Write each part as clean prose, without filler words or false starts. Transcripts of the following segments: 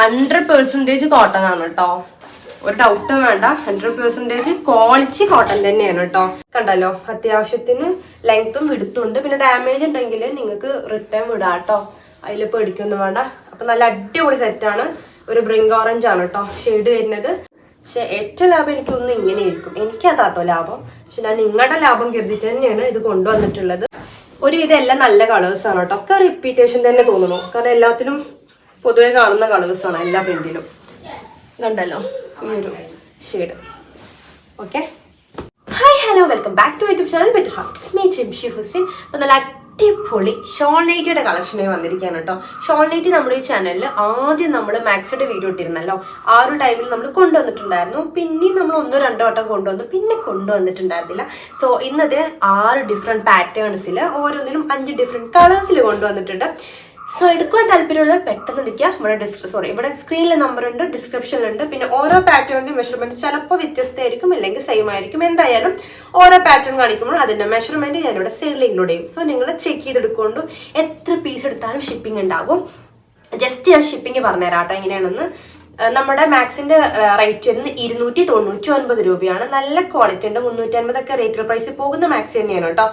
100% cotton ആണ് കേട്ടോ. ഒരു ഡൗട്ടും വേണ്ട. 100% ക്വാളിറ്റി കോട്ടൺ തന്നെയാണ് കേട്ടോ. കണ്ടല്ലോ, അത്യാവശ്യത്തിന് ലെങ്ത്തും വിടുത്തുണ്ട്. പിന്നെ ഡാമേജ് ഉണ്ടെങ്കിൽ നിങ്ങൾക്ക് റിട്ടേൺ വിടാം കേട്ടോ. അതിൽ പേടിക്കൊന്നും വേണ്ട. അപ്പൊ നല്ല അടിപൊളി സെറ്റാണ്. ഒരു ബ്രിങ്ക് ഓറഞ്ച് ആണ് കേട്ടോ ഷെയ്ഡ് വരുന്നത്. പക്ഷെ ഏറ്റവും ലാഭം എനിക്ക് ഒന്ന് ഇങ്ങനെ ആയിരിക്കും. എനിക്കതാട്ടോ ലാഭം. പക്ഷെ ഞാൻ നിങ്ങളുടെ ലാഭം കരുതിയിട്ട് തന്നെയാണ് ഇത് കൊണ്ടുവന്നിട്ടുള്ളത്. ഒരുവിധം എല്ലാം നല്ല കളേഴ്സ് ആണ് കേട്ടോ. ഒക്കെ റിപ്പീറ്റേഷൻ തന്നെ തോന്നുന്നു. കാരണം എല്ലാത്തിലും പൊതുവെ കാണുന്ന കളേഴ്സ് ആണ് എല്ലാ പ്രിന്റിലും. കണ്ടല്ലോ ഈ ഒരു shade. Okay, hi hello, welcome back to YouTube channel better hearts. Me Jimshi Hussain. അപ്പോൾ നല്ല അടിപൊളി ഷോൾ നൈറ്റിയുടെ കളക്ഷനായി വന്നിരിക്കുകയാണ് കേട്ടോ. ഷോൾ നൈറ്റി നമ്മുടെ ഈ ചാനലിൽ ആദ്യം നമ്മൾ മാക്സിയുടെ വീഡിയോ ഇട്ടിരുന്നല്ലോ. ആ ഒരു ടൈമിൽ നമ്മൾ കൊണ്ടുവന്നിട്ടുണ്ടായിരുന്നു. പിന്നെയും നമ്മൾ 1-2 വട്ടം കൊണ്ടുവന്നു, പിന്നെ കൊണ്ടുവന്നിട്ടുണ്ടായിരുന്നില്ല. സോ ഇന്നത് 6 ഡിഫറെന്റ് പാറ്റേൺസിൽ ഓരോന്നിലും 5 ഡിഫറെന്റ് കളേഴ്സിൽ കൊണ്ടുവന്നിട്ടുണ്ട്. സോ എടുക്കാൻ താല്പര്യമുള്ള പെട്ടെന്ന് വിളിക്കുക. ഇവിടെ സ്ക്രീനിലെ നമ്പർ ഉണ്ട്, ഡിസ്ക്രിപ്ഷനിലുണ്ട്. പിന്നെ ഓരോ പാറ്റേണിന്റെ മെഷർമെന്റ് ചിലപ്പോൾ വ്യത്യസ്തമായിരിക്കും, അല്ലെങ്കിൽ സെയിം ആയിരിക്കും. എന്തായാലും ഓരോ പാറ്റേൺ കാണിക്കുമ്പോൾ അതിന്റെ മെഷർമെന്റ് ഞാനിവിടെ സൈഡിൽ ഇൻക്ലൂഡ് ചെയ്യും. സോ നിങ്ങൾ ചെക്ക് ചെയ്തെടുക്കൊണ്ട് എത്ര പീസ് എടുത്താലും ഷിപ്പിംഗ് ഉണ്ടാകും. ജസ്റ്റ് ഞാൻ ഷിപ്പിംഗ് പറഞ്ഞുതരാം കേട്ടോ എങ്ങനെയാണെന്ന്. നമ്മുടെ മാക്സിന്റെ റേറ്റ് വരുന്നത് 299 രൂപയാണ്. നല്ല ക്വാളിറ്റി ഉണ്ട്. 350 ഒക്കെ റേറ്റൽ പ്രൈസ് പോകുന്ന മാക്സി തന്നെയാണ് കേട്ടോ.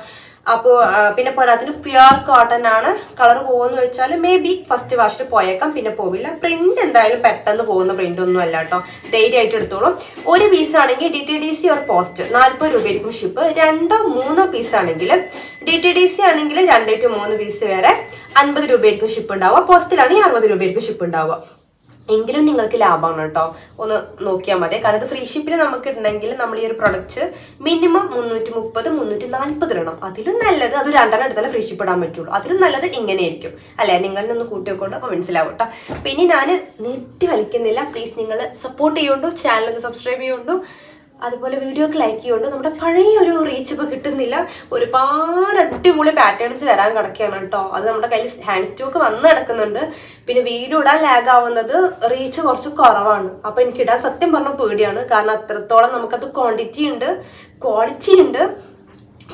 അപ്പോൾ പിന്നെ പോരാത്തിന് പ്യുർ കോട്ടൺ ആണ്. കളർ പോകുമെന്ന് വെച്ചാൽ മേ ബി ഫസ്റ്റ് വാഷിൽ പോയേക്കാം, പിന്നെ പോവില്ല. പ്രിന്റ് എന്തായാലും പെട്ടെന്ന് പോകുന്ന പ്രിന്റ് ഒന്നും അല്ല കേട്ടോ. ധൈര്യമായിട്ട് എടുത്തോളും. ഒരു പീസ് ആണെങ്കിൽ DTDC ഓർ പോസ്റ്റ് 40 രൂപയായിരിക്കും ഷിപ്പ്. 2-3 പീസ് ആണെങ്കിൽ DTDC ആണെങ്കിൽ 2-3 പീസ് വരെ 50 രൂപയായിരിക്കും ഷിപ്പ് ഉണ്ടാവുക. പോസ്റ്റിലാണെങ്കിൽ 60 രൂപയായിരിക്കും ഷിപ്പ് ഉണ്ടാവുക. എങ്കിലും നിങ്ങൾക്ക് ലാഭമാണ് കേട്ടോ. ഒന്ന് നോക്കിയാൽ മതി. കാരണം ഇത് ഫ്രീ ഷിപ്പിന് നമുക്ക് ഉണ്ടെങ്കിൽ നമ്മൾ ഈ ഒരു പ്രൊഡക്റ്റ് മിനിമം 330-340 ഇടണം. അതിലും നല്ലത് അത് 2 എടുത്താലേ ഫ്രീ ഷിപ്പ് ഇടാൻ പറ്റുള്ളൂ. അതിലും നല്ലത് ഇങ്ങനെയായിരിക്കും അല്ലെ. നിങ്ങളിൽ നിന്ന് കൂട്ടി വെക്കൊണ്ട് അപ്പോൾ മനസ്സിലാവും കേട്ടോ. പിന്നെ ഞാൻ നീട്ടി വലിക്കുന്നില്ല. പ്ലീസ് നിങ്ങൾ സപ്പോർട്ട് ചെയ്യുകൊണ്ടു, ചാനലൊന്ന് സബ്സ്ക്രൈബ് ചെയ്യുകൊണ്ടു, അതുപോലെ വീഡിയോക്ക് ലൈക്ക് ചെയ്യുകൊണ്ട്. നമ്മുടെ പഴയ ഒരു റീച്ച് ഇപ്പോൾ കിട്ടുന്നില്ല. ഒരുപാട് അടിപൊളി പാറ്റേൺസ് വരാൻ കിടക്കുകയാണ് കേട്ടോ. അത് നമ്മുടെ കയ്യിൽ ഹാൻഡ് സ്റ്റോക്ക് വന്ന് കിടക്കുന്നുണ്ട്. പിന്നെ വീഡിയോ ഇടാൻ ലാഗ് ആവുന്നത് റീച്ച് കുറച്ച് കുറവാണ്. അപ്പൊ എനിക്കിടാൻ സത്യം പറഞ്ഞ പേടിയാണ്. കാരണം അത്രത്തോളം നമുക്കത് ക്വാണ്ടിറ്റി ഉണ്ട്, ക്വാളിറ്റി ഉണ്ട്,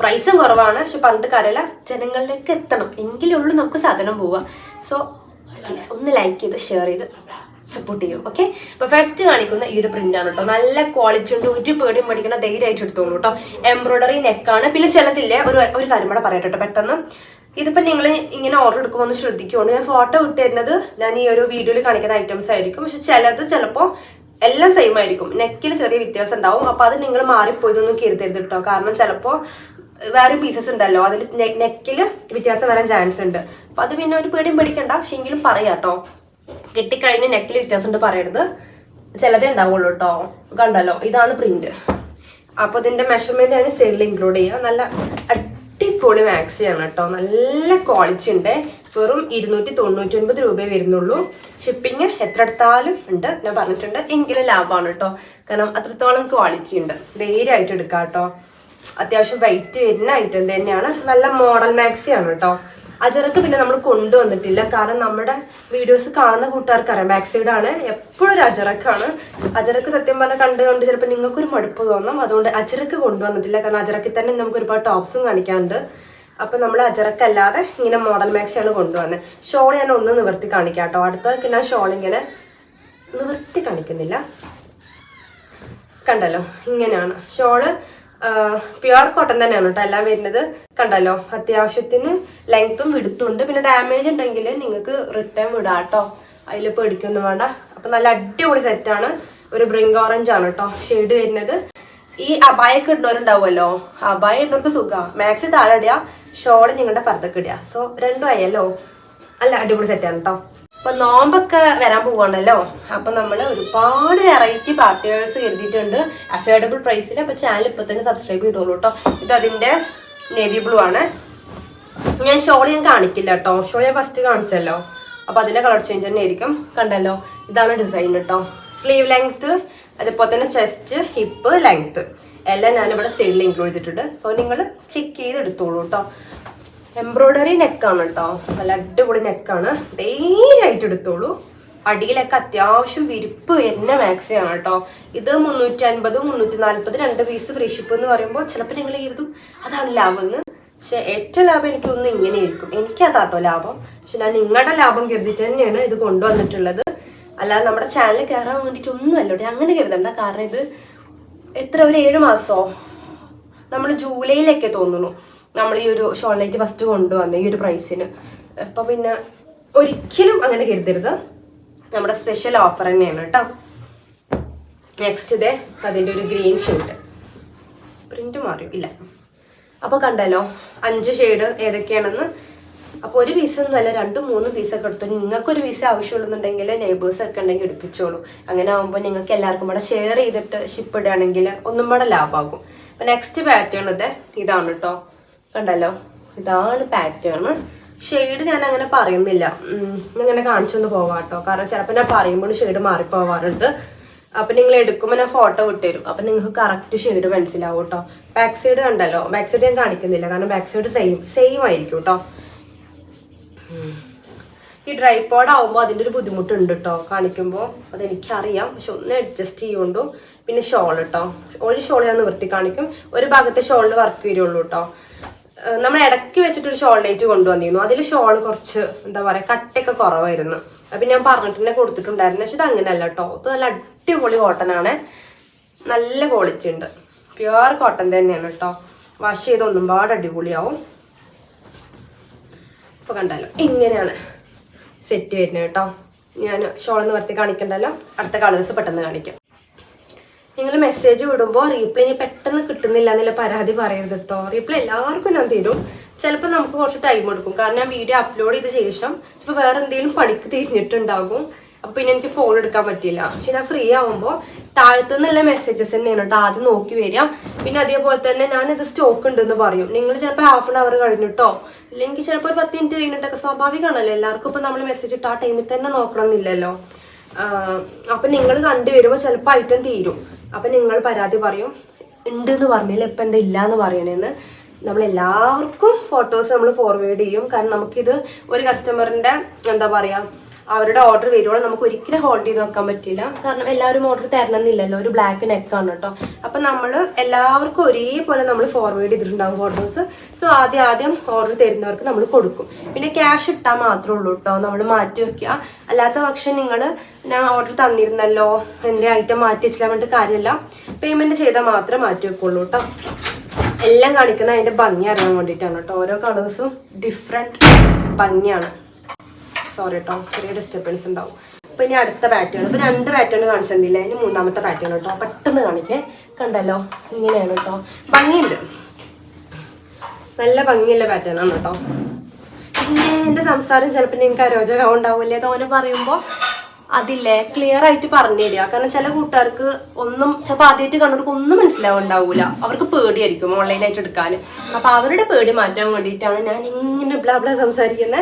പ്രൈസും കുറവാണ്. പക്ഷെ പണ്ട് കാര്യമല്ല, ജനങ്ങളിലേക്ക് എത്തണം എങ്കിലേ ഉള്ളൂ നമുക്ക് സാധനം പോവുക. സോ പ്ലീസ് ഒന്ന് ലൈക്ക് ചെയ്ത് ഷെയർ ചെയ്ത് സപ്പോർട്ട് ചെയ്യും. ഓക്കെ, അപ്പൊ ഫസ്റ്റ് കാണിക്കുന്ന ഈ ഒരു പ്രിന്റ് ആണ് കേട്ടോ. നല്ല ക്വാളിറ്റി ഉണ്ട്. ഒരു പേടിയും പഠിക്കണം, ധൈര്യമായിട്ട് എടുത്തോളൂ കേട്ടോ. എംബ്രോയിഡറി നെക്കാണ്. പിന്നെ ചിലതില്ലേ, ഒരു കാര്യം കൂടെ പറയട്ടെ കേട്ടോ പെട്ടെന്ന്. ഇതിപ്പോ നിങ്ങൾ ഇങ്ങനെ ഓർഡർ എടുക്കുമ്പോൾ ഒന്ന് ശ്രദ്ധിക്കുകൊണ്ട്. ഞാൻ ഫോട്ടോ ഇട്ട് തരുന്നത് ഞാൻ ഈ ഒരു വീഡിയോയിൽ കാണിക്കുന്ന ഐറ്റംസ് ആയിരിക്കും. പക്ഷെ ചിലപ്പോൾ എല്ലാം സെയിം ആയിരിക്കും. നെക്കിൽ ചെറിയ വ്യത്യാസം ഉണ്ടാവും. അപ്പൊ അത് നിങ്ങൾ മാറിപ്പോയതൊന്നും കരുതരുത് കേട്ടോ. കാരണം ചിലപ്പോൾ വേറെ പീസസ് ഉണ്ടല്ലോ, അതിൽ നെക്കില് വ്യത്യാസം വരാൻ ചാൻസ് ഉണ്ട്. അപ്പൊ അത് പിന്നെ ഒരു പേടിയും പേടിക്കണ്ട. പക്ഷെ എങ്കിലും പറയാട്ടോ, കെട്ടിക്കഴിഞ്ഞ് നെക്കിൽ വ്യത്യാസം ഉണ്ട് പറയരുത്. ചിലതേ ഉണ്ടാവുള്ളൂ കേട്ടോ. കണ്ടല്ലോ, ഇതാണ് പ്രിന്റ്. അപ്പൊ ഇതിന്റെ മെഷർമെന്റ് ഞാൻ സൈഡിൽ ഇൻക്ലൂഡ് ചെയ്യുക. നല്ല അടിപൊളി മാക്സിയാണ് കേട്ടോ. നല്ല ക്വാളിറ്റി ഉണ്ട്. വെറും 299 രൂപയെ വരുന്നുള്ളൂ. ഷിപ്പിംഗ് എത്ര എടുത്താലും ഉണ്ട്, ഞാൻ പറഞ്ഞിട്ടുണ്ട്. എങ്കിലും ലാഭമാണ് കേട്ടോ. കാരണം അത്രത്തോളം ക്വാളിറ്റി ഉണ്ട്. ധൈര്യമായിട്ട് എടുക്കാം കേട്ടോ. അത്യാവശ്യം വെയിറ്റ് വരുന്ന ഐറ്റം തന്നെയാണ്. നല്ല മോഡൽ മാക്സിയാണ് കേട്ടോ. അജറക്ക് പിന്നെ നമ്മൾ കൊണ്ടുവന്നിട്ടില്ല. കാരണം നമ്മുടെ വീഡിയോസ് കാണുന്ന കൂട്ടുകാർക്ക് അറിയാം മാക്സിയുടെ ആണ് എപ്പോഴും ഒരു അജറക്കാണ്. അജറക്ക് സത്യം പറഞ്ഞാൽ കണ്ട് ചിലപ്പോൾ നിങ്ങൾക്കൊരു മടുപ്പ് തോന്നും. അതുകൊണ്ട് അജറക്ക് കൊണ്ടുവന്നിട്ടില്ല. കാരണം അജറക്കിൽ തന്നെ നമുക്ക് ഒരുപാട് ടോപ്സും കാണിക്കാറുണ്ട്. അപ്പൊ നമ്മൾ അജറക്കല്ലാതെ ഇങ്ങനെ മോഡൽ മാക്സിയാണ് കൊണ്ടുവന്നത്. ഷോൾ ഞാൻ ഒന്ന് നിവർത്തി കാണിക്കാം കേട്ടോ. അടുത്ത ഞാൻ ഷോൾ ഇങ്ങനെ നിവർത്തി കാണിക്കുന്നില്ല. കണ്ടല്ലോ, ഇങ്ങനെയാണ് ഷോള്. പ്യുർ കോട്ടൺ തന്നെയാണ് കേട്ടോ എല്ലാം വരുന്നത്. കണ്ടല്ലോ, അത്യാവശ്യത്തിന് ലെങ്ത്തും വിടുത്തുണ്ട്. പിന്നെ ഡാമേജ് ഉണ്ടെങ്കിൽ നിങ്ങൾക്ക് റിട്ടേൺ വിടാം കേട്ടോ. അതിൽ പേടിക്കൊന്നും വേണ്ട. അപ്പൊ നല്ല അടിപൊളി സെറ്റാണ്. ഒരു ബ്രിങ്ക് ഓറഞ്ച് ആണ് കേട്ടോ ഷെയ്ഡ് വരുന്നത്. ഈ അബായൊക്കെ ഇടുന്നവരുണ്ടാവുമല്ലോ, അബായ ഇടുന്നവർക്ക് സുഖം. മാക്സി താഴെ ഇടുക, ഷോള് നിങ്ങളുടെ പർദ്ദക്ക് ഇടുക. സോ രണ്ടും ആയല്ലോ. നല്ല അടിപൊളി സെറ്റാണ് കേട്ടോ. അപ്പൊ നോമ്പൊക്കെ വരാൻ പോവാണല്ലോ. അപ്പൊ നമ്മൾ ഒരുപാട് വെറൈറ്റി പാർട്ടിവേഴ്സ് കരുതിയിട്ടുണ്ട് അഫോർഡബിൾ പ്രൈസിന്. അപ്പൊ ചാനൽ ഇപ്പൊ തന്നെ സബ്സ്ക്രൈബ് ചെയ്തോളൂ കേട്ടോ. ഇത് അതിന്റെ നേവി ബ്ലൂ ആണ്. ഞാൻ ഷോൾ ഞാൻ കാണിക്കില്ല കേട്ടോ. ഷോൾ ഞാൻ ഫസ്റ്റ് കാണിച്ചല്ലോ. അപ്പൊ അതിന്റെ കളർ ചേഞ്ച് തന്നെ ആയിരിക്കും. കണ്ടല്ലോ, ഇതാണ് ഡിസൈൻ കേട്ടോ. സ്ലീവ് ലെങ്ത്, അതുപോലെ തന്നെ ചെസ്റ്റ്, ഹിപ്പ് ലെങ്ത് എല്ലാം ഞാനിവിടെ സൈഡിൽ ഇൻക്ലൂഡ് ചെയ്തിട്ടുണ്ട്. സോ നിങ്ങൾ ചെക്ക് ചെയ്ത് എടുത്തോളൂ കേട്ടോ. എംബ്രോയിഡറി നെക്കാണ് കേട്ടോ. നല്ല അടിപൊളി നെക്കാണ്. ധൈര്യമായിട്ട് എടുത്തോളൂ. അടിയിലൊക്കെ അത്യാവശ്യം വിരിപ്പ് വരുന്ന മാക്സിയാണ് കേട്ടോ. ഇത് 350-340 2 പീസ് ഫ്രീ ഷിപ്പ് എന്ന് പറയുമ്പോൾ ചിലപ്പോൾ നിങ്ങൾ കരുതും അതാണ് ലാഭം എന്ന്. പക്ഷെ ഏറ്റവും ലാഭം എനിക്കൊന്നും ഇങ്ങനെ ആയിരിക്കും. എനിക്കതാട്ടോ ലാഭം. പക്ഷെ ഞാൻ നിങ്ങളുടെ ലാഭം കരുതിയിട്ട് തന്നെയാണ് ഇത് കൊണ്ടുവന്നിട്ടുള്ളത്. അല്ലാതെ നമ്മുടെ ചാനൽ കയറാൻ വേണ്ടിയിട്ടൊന്നും അല്ലോട്ടെ, അങ്ങനെ കരുതണ്ട. കാരണം ഇത് എത്ര ഒരു 7 മാസമോ നമ്മൾ ജൂലൈയിലൊക്കെ തോന്നുന്നു നമ്മൾ ഈ ഒരു ഷോൾ നൈറ്റ് ഫസ്റ്റ് കൊണ്ടുവന്ന ഈ ഒരു പ്രൈസിന്. അപ്പോൾ പിന്നെ ഒരിക്കലും അങ്ങനെ കരുതരുത്, നമ്മുടെ സ്പെഷ്യൽ ഓഫർ തന്നെയാണ് കേട്ടോ. നെക്സ്റ്റ് ഇതേ അതിൻ്റെ ഒരു ഗ്രീൻ ഷെയ്ഡ്, പ്രിന്റ് മാറിയോ ഇല്ല. അപ്പോൾ കണ്ടല്ലോ 5 ഷെയ്ഡ് ഏതൊക്കെയാണെന്ന്. അപ്പോൾ ഒരു പീസൊന്നും അല്ല, 2-3 പീസൊക്കെ എടുത്തു. നിങ്ങൾക്കൊരു പീസ് ആവശ്യമുള്ളൂന്നുണ്ടെങ്കിൽ നെയ്ബേഴ്സ് ഒക്കെ ഉണ്ടെങ്കിൽ എടുപ്പിച്ചോളൂ. അങ്ങനെ ആകുമ്പോൾ നിങ്ങൾക്ക് എല്ലാവർക്കും കൂടെ ഷെയർ ചെയ്തിട്ട് ഷിപ്പ് ഇടുകയാണെങ്കിൽ ഒന്നും കൂടെ ലാഭമാകും. അപ്പം നെക്സ്റ്റ് പാറ്റേൺ ഇതാണ് കേട്ടോ. കണ്ടല്ലോ, ഇതാണ് പാറ്റേൺ. ഷെയ്ഡ് ഞാൻ അങ്ങനെ പറയുന്നില്ല, ഇങ്ങനെ കാണിച്ചൊന്ന് പോവാം കേട്ടോ. കാരണം ചിലപ്പോൾ ഞാൻ പറയുമ്പോൾ ഷെയ്ഡ് മാറിപ്പോവാറുണ്ട്. അപ്പം നിങ്ങൾ എടുക്കുമ്പോൾ ഞാൻ ഫോട്ടോ വിട്ടുതരും, അപ്പം നിങ്ങൾക്ക് കറക്റ്റ് ഷെയ്ഡ് മനസ്സിലാവും കേട്ടോ. ബാക്ക് സൈഡ് കണ്ടല്ലോ, ബാക്ക് സൈഡ് ഞാൻ കാണിക്കുന്നില്ല കാരണം ബാക്ക് സൈഡ് സെയിം ആയിരിക്കും കേട്ടോ. ഈ ട്രൈപോഡ് ആവുമ്പോൾ അതിൻ്റെ ഒരു ബുദ്ധിമുട്ടുണ്ട് കേട്ടോ കാണിക്കുമ്പോൾ, അതെനിക്കറിയാം. പക്ഷെ ഒന്ന് അഡ്ജസ്റ്റ് ചെയ്യുകൊണ്ടു. പിന്നെ ഷോൾ കേട്ടോ, ഒരു ഷോൾ ഞാൻ നിവർത്തി കാണിക്കും. ഒരു ഭാഗത്തെ ഷോളിൽ വർക്ക് വരുള്ളൂ കേട്ടോ. നമ്മൾ ഇടയ്ക്ക് വെച്ചിട്ടൊരു ഷോൾ നൈറ്റ് കൊണ്ടുവന്നിരുന്നു, അതിൽ ഷോൾ കുറച്ച് എന്താ പറയുക കട്ടയൊക്കെ കുറവായിരുന്നു. അപ്പം ഞാൻ പറഞ്ഞിട്ട് തന്നെ കൊടുത്തിട്ടുണ്ടായിരുന്നു. പക്ഷെ ഇത് അങ്ങനെയല്ല കേട്ടോ, ഇത് നല്ല അടിപൊളി കോട്ടനാണ്, നല്ല ക്വാളിറ്റി ഉണ്ട്, പ്യുവർ കോട്ടൺ തന്നെയാണ് കേട്ടോ. വാഷ് ചെയ്ത് ഒന്നും പാട് അടിപൊളിയാവും. ഇപ്പോൾ കണ്ടല്ലോ ഇങ്ങനെയാണ് സെറ്റ് വരുന്നത് കേട്ടോ. ഞാൻ ഷോൾ നിവർത്തി കാണിക്കണ്ടല്ലോ, അടുത്ത കളേഴ്സ് പെട്ടെന്ന് കാണിക്കാം. നിങ്ങൾ മെസ്സേജ് വിടുമ്പോൾ റീപ്ലൈ ഇനി പെട്ടെന്ന് കിട്ടുന്നില്ല എന്നുള്ള പരാതി പറയരുത് കേട്ടോ. റീപ്ലൈ എല്ലാവർക്കും ഞാൻ തരും. ചിലപ്പോൾ നമുക്ക് കുറച്ച് ടൈം എടുക്കും, കാരണം ഞാൻ വീഡിയോ അപ്ലോഡ് ചെയ്ത ശേഷം ചിലപ്പോൾ വേറെ എന്തെങ്കിലും പണിക്ക് തിരിഞ്ഞിട്ടുണ്ടാകും. അപ്പോൾ പിന്നെ എനിക്ക് ഫോൺ എടുക്കാൻ പറ്റില്ല. പക്ഷെ ഞാൻ ഫ്രീ ആകുമ്പോൾ താഴത്തുനിന്നുള്ള മെസ്സേജസ് തന്നെയാണ് കേട്ടോ ആദ്യം നോക്കി വരിക. പിന്നെ അതേപോലെ തന്നെ ഞാനിത് സ്റ്റോക്ക് ഉണ്ടെന്ന് പറയും. നിങ്ങൾ ചിലപ്പോൾ ½ ആൻ അവർ കഴിഞ്ഞിട്ടോ, ഇല്ലെങ്കിൽ ചിലപ്പോൾ ഒരു 10 മിനിറ്റ് കഴിഞ്ഞിട്ടൊക്കെ. സ്വാഭാവികമാണല്ലോ, എല്ലാവർക്കും ഇപ്പോൾ നമ്മൾ മെസ്സേജ് ഇട്ട് ആ ടൈമിൽ തന്നെ നോക്കണമെന്നില്ലല്ലോ. അപ്പം നിങ്ങൾ കണ്ടുവരുമ്പോൾ ചിലപ്പോൾ ഐറ്റം തീരും. അപ്പം നിങ്ങൾ പരാതി പറയും, ഉണ്ടെന്ന് പറഞ്ഞില്ല ഇപ്പം എന്താ ഇല്ല എന്ന് പറയണേന്ന്. നമ്മളെല്ലാവർക്കും ഫോട്ടോസ് നമ്മൾ ഫോർവേഡ് ചെയ്യും. കാരണം നമുക്കിത് ഒരു കസ്റ്റമറിൻ്റെ എന്താ പറയുക അവരുടെ ഓർഡർ വരുവോളം നമുക്ക് ഒരിക്കലും ഹോൾഡ് ചെയ്ത് വെക്കാൻ പറ്റില്ല. കാരണം എല്ലാവരും ഓർഡർ തരണമെന്നില്ലല്ലോ, ഒരു ബ്ലാക്ക് നെക്കാണ് കേട്ടോ. അപ്പം നമ്മൾ എല്ലാവർക്കും ഒരേപോലെ നമ്മൾ ഫോർവേഡ് ചെയ്തിട്ടുണ്ടാകും ഫോട്ടോസ്. സോ ആദ്യം ഓർഡർ തരുന്നവർക്ക് നമ്മൾ കൊടുക്കും. പിന്നെ ക്യാഷ് ഇട്ടാൽ മാത്രമേ ഉള്ളൂ കേട്ടോ നമ്മൾ മാറ്റി വെക്കുക. അല്ലാത്ത പക്ഷം നിങ്ങൾ ഞാൻ ഓർഡർ തന്നിരുന്നല്ലോ എൻ്റെ ഐറ്റം മാറ്റി വെച്ചാൽ വേണ്ടി കാര്യമില്ല, പേയ്മെൻറ്റ് ചെയ്താൽ മാത്രമേ മാറ്റി വെക്കുള്ളൂ കേട്ടോ. എല്ലാം കാണിക്കുന്ന അതിൻ്റെ ഭംഗി അറിയാൻ വേണ്ടിയിട്ടാണ് കേട്ടോ. ഓരോ കളേഴ്സും ഡിഫറെൻറ്റ് ഭംഗിയാണ്. സോറി കേട്ടോ, ചെറിയ ഡിസ്റ്റർബൻസ് ഉണ്ടാവും. അപ്പോൾ ഇനി അടുത്ത പാറ്റേൺ, ഇപ്പോൾ 2 പാറ്റേൺ കാണിച്ചിട്ടില്ല, ഇനി 3ാമത്തെ പാറ്റേൺ കേട്ടോ. പെട്ടെന്ന് കാണിക്കേ. കണ്ടല്ലോ ഇങ്ങനെയാണ് കേട്ടോ, ഭംഗിയുണ്ട്, നല്ല ഭംഗിയുള്ള പാറ്റേൺ ആണ് കേട്ടോ. പിന്നെ എൻ്റെ സംസാരം ചിലപ്പോൾ നിങ്ങൾക്ക് അരോചകം ഉണ്ടാവില്ലേ തോനെ പറയുമ്പോൾ അതില്ലേ ക്ലിയർ ആയിട്ട് പറഞ്ഞു തരിക. കാരണം ചില കൂട്ടുകാർക്ക് ഒന്നും ചിലപ്പോൾ ആദ്യമായിട്ട് കാണുന്നവർക്ക് ഒന്നും മനസ്സിലാവുണ്ടാവില്ല, അവർക്ക് പേടിയായിരിക്കും ഓൺലൈനായിട്ട് എടുക്കാൻ. അപ്പോൾ അവരുടെ പേടി മാറ്റാൻ വേണ്ടിയിട്ടാണ് ഞാൻ ഇങ്ങനെ ബ്ലാ സംസാരിക്കുന്നത്.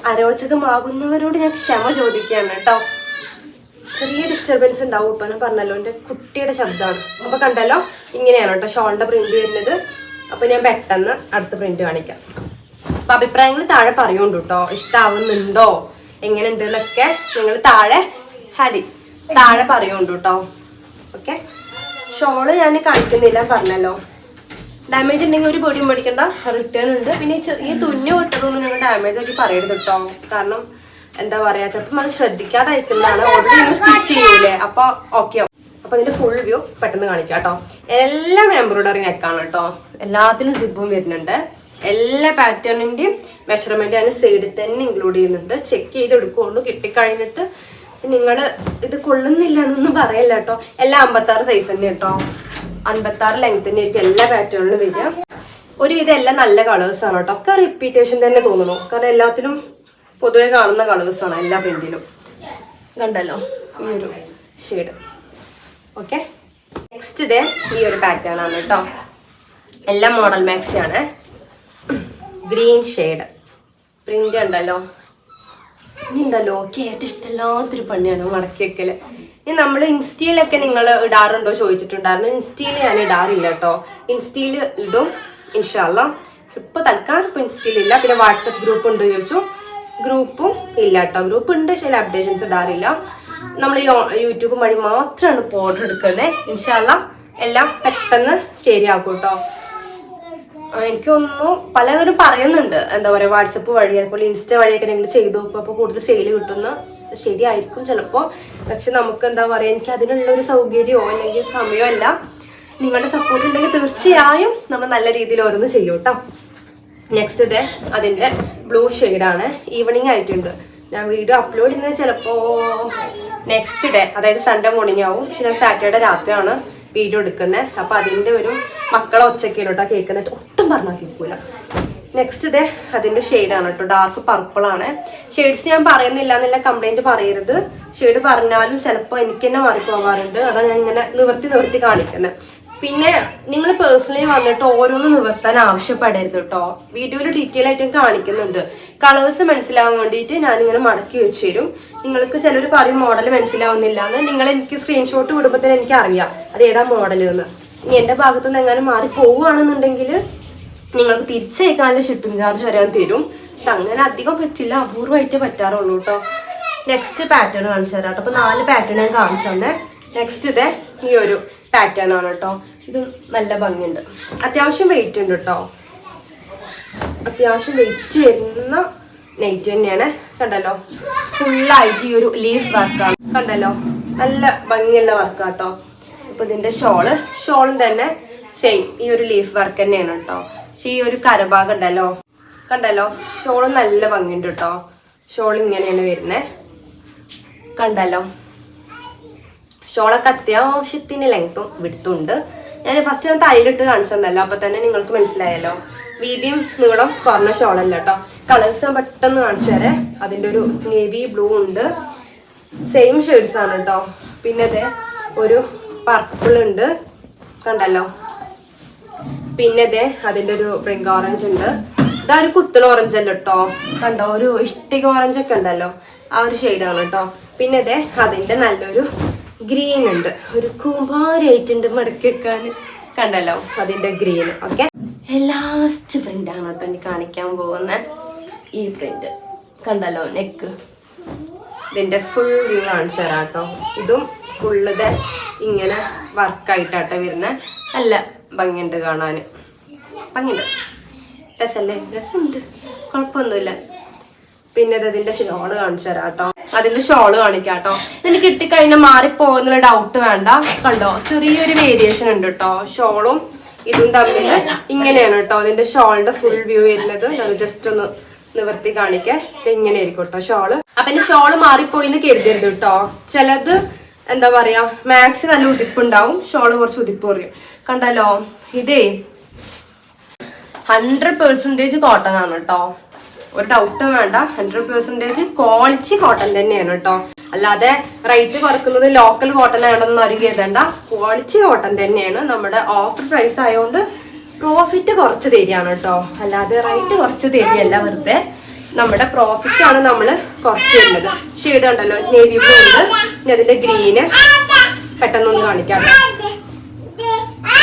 അരോചകമാകുന്നവരോട് ഞാൻ ക്ഷമ ചോദിക്കുകയാണ് കേട്ടോ. ചെറിയ ഡിസ്റ്റർബൻസ് ഉണ്ടാവും കേട്ടോ, ഞാൻ പറഞ്ഞല്ലോ എൻ്റെ കുട്ടിയുടെ ശബ്ദമാണ്. അപ്പോൾ കണ്ടല്ലോ ഇങ്ങനെയാണ് കേട്ടോ ഷോളിൻ്റെ പ്രിന്റ് വരുന്നത്. അപ്പോൾ ഞാൻ പെട്ടെന്ന് അടുത്ത പ്രിന്റ് കാണിക്കാം. അപ്പോൾ അഭിപ്രായങ്ങൾ താഴെ പറയുന്നുണ്ട് കേട്ടോ, ഇഷ്ടമാവുന്നുണ്ടോ എങ്ങനെ ഉണ്ട് എന്നൊക്കെ നിങ്ങൾ താഴെ പറയുന്നുണ്ട് കേട്ടോ. ഓക്കെ, ഷോള് ഞാൻ കാണിക്കുന്നില്ല പറഞ്ഞല്ലോ. ഡാമേജ് ഉണ്ടെങ്കിൽ ഒരു പൊടിയും മേടിക്കണ്ട, റിട്ടേൺ ഉണ്ട്. പിന്നെ ഈ തുന്നി വിട്ടതൊന്നും നിങ്ങൾ ഡാമേജ് ആക്കി പറയരുത് കേട്ടോ. കാരണം എന്താ പറയുക, ചിലപ്പോൾ നമ്മൾ ശ്രദ്ധിക്കാതെ അയക്കുന്നതാണ്, ഓൾറെഡി നിങ്ങൾ സ്റ്റിച്ച് ചെയ്യൂലേ. അപ്പോൾ ഓക്കെ ആവും. അപ്പോൾ ഇതിൻ്റെ ഫുൾ വ്യൂ പെട്ടെന്ന് കാണിക്കാം കേട്ടോ. എല്ലാം എംബ്രോയിഡറി നെക്കാണ് കേട്ടോ, എല്ലാത്തിലും സിബും വരുന്നുണ്ട്. എല്ലാ പാറ്റേണിൻ്റെയും മെഷർമെൻറ്റ് ഞാൻ സൈഡിൽ തന്നെ ഇൻക്ലൂഡ് ചെയ്യുന്നുണ്ട്. ചെക്ക് ചെയ്ത് എടുക്കുള്ളൂ, കിട്ടിക്കഴിഞ്ഞിട്ട് നിങ്ങൾ ഇത് കൊള്ളുന്നില്ല എന്നൊന്നും പറയല്ല കേട്ടോ. എല്ലാം 56 സൈസ് തന്നെ കേട്ടോ, 56 ലെങ്ത് തന്നെ ആയിരിക്കും എല്ലാ പാറ്റേണിലും വരിക. ഒരുവിധം എല്ലാം നല്ല കളേഴ്സാണ് കേട്ടോ, ഒക്കെ റിപ്പീറ്റേഷൻ തന്നെ തോന്നുന്നു. കാരണം എല്ലാത്തിലും പൊതുവെ കാണുന്ന കളേഴ്സാണ് എല്ലാ പ്രിന്റിലും. കണ്ടല്ലോ ഈ ഒരു ഷെയ്ഡ്. ഓക്കെ, നെക്സ്റ്റ് ഇതേ ഈ ഒരു പാറ്റേൺ ആണ് കേട്ടോ, എല്ലാം മോഡൽ മാക്സി ആണ്. ഗ്രീൻ ഷെയ്ഡ് പ്രിന്റ് ഉണ്ടല്ലോ. ഇനി ഉണ്ടല്ലോ ഏറ്റവും ഇഷ്ടമില്ലാത്തൊരു പണിയാണ് മടക്കി വെക്കല്. ഇനി നമ്മൾ ഇൻസ്റ്റയിലൊക്കെ നിങ്ങൾ ഇടാറുണ്ടോ ചോദിച്ചിട്ടുണ്ടായിരുന്നു. ഇൻസ്റ്റയിൽ ഞാൻ ഇടാറില്ല കേട്ടോ, ഇൻസ്റ്റയിൽ ഇടും ഇൻഷാല്ല. ഇപ്പൊ തൽക്കാലം ഇപ്പൊ ഇൻസ്റ്റയിലില്ല. പിന്നെ വാട്സപ്പ് ഗ്രൂപ്പ് ഉണ്ട് ചോദിച്ചു, ഗ്രൂപ്പും ഇല്ല കേട്ടോ. ഗ്രൂപ്പ് ഉണ്ട്, ചില അപ്ഡേഷൻസ് ഇടാറില്ല. നമ്മൾ യൂട്യൂബ് വഴി മാത്രമാണ് ഇപ്പോൾ ഓർഡർ എടുക്കുന്നത്. ഇൻഷാല്ല എല്ലാം പെട്ടെന്ന് ശരിയാക്കും കേട്ടോ. എനിക്കൊന്നു പലവരും പറയുന്നുണ്ട്, എന്താ പറയാ, വാട്സപ്പ് വഴി അതുപോലെ ഇൻസ്റ്റ വഴിയൊക്കെ നിങ്ങൾ ചെയ്തു നോക്കും, അപ്പോൾ കൂടുതൽ സെയിൽ കിട്ടുന്ന. ശരിയായിരിക്കും ചിലപ്പോൾ, പക്ഷെ നമുക്ക് എന്താ പറയാ, എനിക്ക് അതിനുള്ള ഒരു സൗകര്യമോ അല്ലെങ്കിൽ സമയമോ അല്ല. നിങ്ങളുടെ സപ്പോർട്ട് ഉണ്ടെങ്കിൽ തീർച്ചയായും നമ്മൾ നല്ല രീതിയിൽ ഓരോന്ന് ചെയ്യും കേട്ടോ. നെക്സ്റ്റ് ഇത് അതിന്റെ ബ്ലൂ ഷെയ്ഡാണ്. ഈവനിങ് ആയിട്ടുണ്ട്. ഞാൻ വീഡിയോ അപ്ലോഡ് ചെയ്യുന്നത് ചിലപ്പോൾ നെക്സ്റ്റ് ഡേ, അതായത് സൺഡേ മോർണിംഗ് ആവും. പക്ഷെ ഞാൻ സാറ്റർഡേ രാത്രിയാണ് വീഡിയോ എടുക്കുന്നത്. അപ്പൊ അതിന്റെ ഒരു മക്കളെ ഒച്ചയ്ക്കാണ് കേട്ടോ കേൾക്കുന്നിട്ട്, ഒട്ടും പറഞ്ഞാൽ കേൾക്കൂല. നെക്സ്റ്റ് ഇതേ അതിന്റെ ഷെയ്ഡാണ് കേട്ടോ, ഡാർക്ക് പർപ്പിൾ ആണ്. ഷെയ്ഡ്സ് ഞാൻ പറയുന്നില്ല എന്നുള്ള കംപ്ലൈന്റ് പറയരുത്. ഷെയ്ഡ് പറഞ്ഞാലും ചിലപ്പോൾ എനിക്ക് തന്നെ മാറിപ്പോകാറുണ്ട്. അതാണ് ഞാൻ ഇങ്ങനെ നിവർത്തി കാണിക്കുന്നത്. പിന്നെ നിങ്ങൾ പേഴ്സണലി വന്നിട്ട് ഓരോന്ന് നിവർത്താൻ ആവശ്യപ്പെടരുത് കേട്ടോ. വീഡിയോയിൽ ഡീറ്റെയിൽ ആയിട്ട് കാണിക്കുന്നുണ്ട്. കളേഴ്സ് മനസ്സിലാവാൻ വേണ്ടിയിട്ട് ഞാനിങ്ങനെ മടക്കി വെച്ച് തരും. നിങ്ങൾക്ക് ചിലർ പറയും മോഡൽ മനസ്സിലാവുന്നില്ല എന്ന്. നിങ്ങൾ എനിക്ക് സ്ക്രീൻഷോട്ട് വിടുമ്പോൾ എനിക്ക് അറിയാം അത് ഏതാ മോഡൽ എന്ന്. ഇനി എൻ്റെ ഭാഗത്തു നിന്ന് എങ്ങനെ മാറി പോവുകയാണെന്നുണ്ടെങ്കിൽ നിങ്ങൾക്ക് തിരിച്ചയക്കാനുള്ള ഷിപ്പിംഗ് ചാർജ് വരാൻ തരും. പക്ഷെ അങ്ങനെ അധികം പറ്റില്ല, അപൂർവമായിട്ടേ പറ്റാറുള്ളൂ കേട്ടോ. നെക്സ്റ്റ് പാറ്റേൺ കാണിച്ചു തരാം കേട്ടോ. അപ്പോൾ 4 പാറ്റേൺ ഞാൻ കാണിച്ചു തന്നെ. നെക്സ്റ്റ് ഇതേ ഈ ഒരു പാറ്റേൺ ആണ് കേട്ടോ. ഇത് നല്ല ഭംഗിയുണ്ട്. അത്യാവശ്യം വെയിറ്റ് ഉണ്ട് കേട്ടോ. അത്യാവശ്യം വെയിറ്റ് വരുന്ന നെറ്റ് തന്നെയാണ്. കണ്ടല്ലോ, ഫുള്ളായിട്ട് ഈ ഒരു ലീഫ് വർക്കാണ്. കണ്ടല്ലോ, നല്ല ഭംഗിയുള്ള വർക്കാട്ടോ. അപ്പൊ ഇതിന്റെ ഷോളും തന്നെ സെയിം ഈ ഒരു ലീഫ് വർക്ക് തന്നെയാണ് കേട്ടോ. പക്ഷെ ഈ ഒരു കരഭാഗം ഉണ്ടല്ലോ, കണ്ടല്ലോ, ഷോളും നല്ല ഭംഗിയുണ്ട് കേട്ടോ. ഷോൾ ഇങ്ങനെയാണ് വരുന്നത്. കണ്ടല്ലോ, ഷോളൊക്കെ അത്യാവശ്യത്തിന് ലെങ്ത്തും വിടുത്തുണ്ട്. ഞാൻ ഫസ്റ്റ് ഞാൻ തലയിലിട്ട് കാണിച്ചതല്ലോ, അപ്പൊ തന്നെ നിങ്ങൾക്ക് മനസ്സിലായല്ലോ. വീതിയും നീളം കുറഞ്ഞ ഷോളല്ല കേട്ടോ. കളേഴ്സ് ഞാൻ പെട്ടെന്ന് കാണിച്ചു തരാം. അതിന്റെ ഒരു നേവി ബ്ലൂ ഉണ്ട്, സെയിം ഷെയ്ഡ്സ് ആണ് കേട്ടോ. പിന്നെ അതെ ഒരു പർപ്പിൾ ഉണ്ട്, കണ്ടല്ലോ. പിന്നെ അതെ അതിന്റെ ഒരു ബ്രിങ്ക് ഓറഞ്ച് ഉണ്ട്. ഇതാ ഒരു കുത്തൽ ഓറഞ്ച് അല്ല കേട്ടോ, കണ്ടോ, ഒരു ഇഷ്ടിക ഓറഞ്ച് ഒക്കെ ഉണ്ടല്ലോ, ആ ഒരു ഷെയ്ഡാണ് കേട്ടോ. പിന്നെ അതെ അതിന്റെ നല്ലൊരു ഗ്രീൻ ഉണ്ട്, ഒരു കൂമ്പാരായിട്ടുണ്ട് മടക്കി വെക്കാൻ. കണ്ടല്ലോ അതിന്റെ ഗ്രീൻ. ഓക്കെ, ലാസ്റ്റ് പ്രിന്റ് ആണ് കേട്ടോ ഇനി കാണിക്കാൻ പോകുന്ന ഈ പ്രിന്റ്. കണ്ടല്ലോ നെക്ക്, ഇതിന്റെ ഫുൾ വ്യൂ കാണിച്ചു തരാം കേട്ടോ. ഇതും ഫുള്ളിത് ഇങ്ങനെ വർക്കായിട്ടാട്ടോ വരുന്നത്. നല്ല ഭംഗിയുണ്ട് കാണാൻ, ഭംഗിയുണ്ട്, രസല്ലേ, രസമുണ്ട്, കുഴപ്പമൊന്നുമില്ല. പിന്നെ അതിന്റെ ഷോള് കാണിച്ചു തരാം കേട്ടോ. അതിന്റെ ഷോള് കാണിക്കാം കേട്ടോ. ഇതിന് കിട്ടിക്കഴിഞ്ഞാൽ മാറിപ്പോകുന്നുള്ള ഡൗട്ട് വേണ്ട. കണ്ടോ, ചെറിയൊരു വേരിയേഷൻ ഉണ്ട് കേട്ടോ. ഷോളും ഇതും തമ്മിൽ ഇങ്ങനെയാണ് കേട്ടോ അതിന്റെ ഷോളിന്റെ ഫുൾ വ്യൂ വരുന്നത്. ഞാൻ ജസ്റ്റ് ഒന്ന് നിവർത്തി കാണിക്കേ. ഇങ്ങനെ ആയിരിക്കും കേട്ടോ ഷോള്. അപ്പൊ എന്റെ ഷോള് മാറിപ്പോയിന്ന് കരുതരുത് കേട്ടോ. ചിലത് എന്താ പറയാ, മാക്സ് നല്ല ഉതിപ്പുണ്ടാവും, ഷോള് കുറച്ച് ഉതിപ്പ് കുറയും. കണ്ടല്ലോ, ഇതേ 100% കോട്ടൺ ആണ് കേട്ടോ. ഒരു ഡൗട്ടും വേണ്ട, 100% ക്വാളിറ്റി കോട്ടൺ തന്നെയാണ് കേട്ടോ. അല്ലാതെ റേറ്റ് കുറക്കുന്നത് ലോക്കൽ കോട്ടൺ ആണെന്ന് ആരും കരുതണ്ട. ക്വാളിറ്റി കോട്ടൺ തന്നെയാണ്. നമ്മുടെ ഓഫർ പ്രൈസ് ആയതുകൊണ്ട് പ്രോഫിറ്റ് കുറച്ച് തരികയാണ് കേട്ടോ. അല്ലാതെ റേറ്റ് കുറച്ച് തരികയല്ല, വെറുതെ നമ്മുടെ പ്രോഫിറ്റ് ആണ് നമ്മൾ കുറച്ച് തരുന്നത്. ഷെയ്ഡ് ഉണ്ടല്ലോ, നേവി ബ്ലൂ ഉണ്ട്. ഇനി അതിന്റെ ഗ്രീന് പെട്ടെന്നൊന്ന് കാണിക്കാം.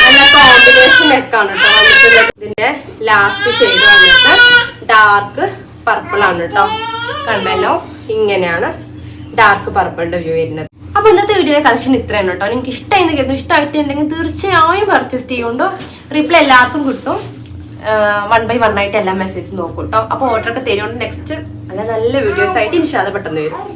നല്ല കോമ്പിനേഷൻ നെക്കാണ് കേട്ടോ വന്നിട്ടുള്ളത്. ഇതിന്റെ ലാസ്റ്റ് ഷെയ്ഡ് വന്നിട്ട് ഡാർക്ക് പർപ്പിൾ ആണ് കേട്ടോ. കണ്ടല്ലോ, ഇങ്ങനെയാണ് ഡാർക്ക് പർപ്പിളിന്റെ വ്യൂ വരുന്നത്. അപ്പൊ ഇന്നത്തെ വീഡിയോയിലെ കളക്ഷൻ ഇത്രയാണ് കേട്ടോ. നിങ്ങൾക്ക് ഇഷ്ടമായി കരുതുന്നു. ഇഷ്ടമായിട്ടുണ്ടെങ്കിൽ തീർച്ചയായും പർച്ചേസ് ചെയ്യുന്നുണ്ടോ. റിപ്ലൈ എല്ലാവർക്കും കിട്ടും. 1 by 1 ആയിട്ട് എല്ലാ മെസ്സേജ് നോക്കും കേട്ടോ. അപ്പൊ ഓർഡർ ഒക്കെ തരുന്നുണ്ട്. നെക്സ്റ്റ് നല്ല വീഡിയോസ് ആയിട്ട് ഇൻഷാ അല്ലാഹ് പെട്ടെന്ന് വരും.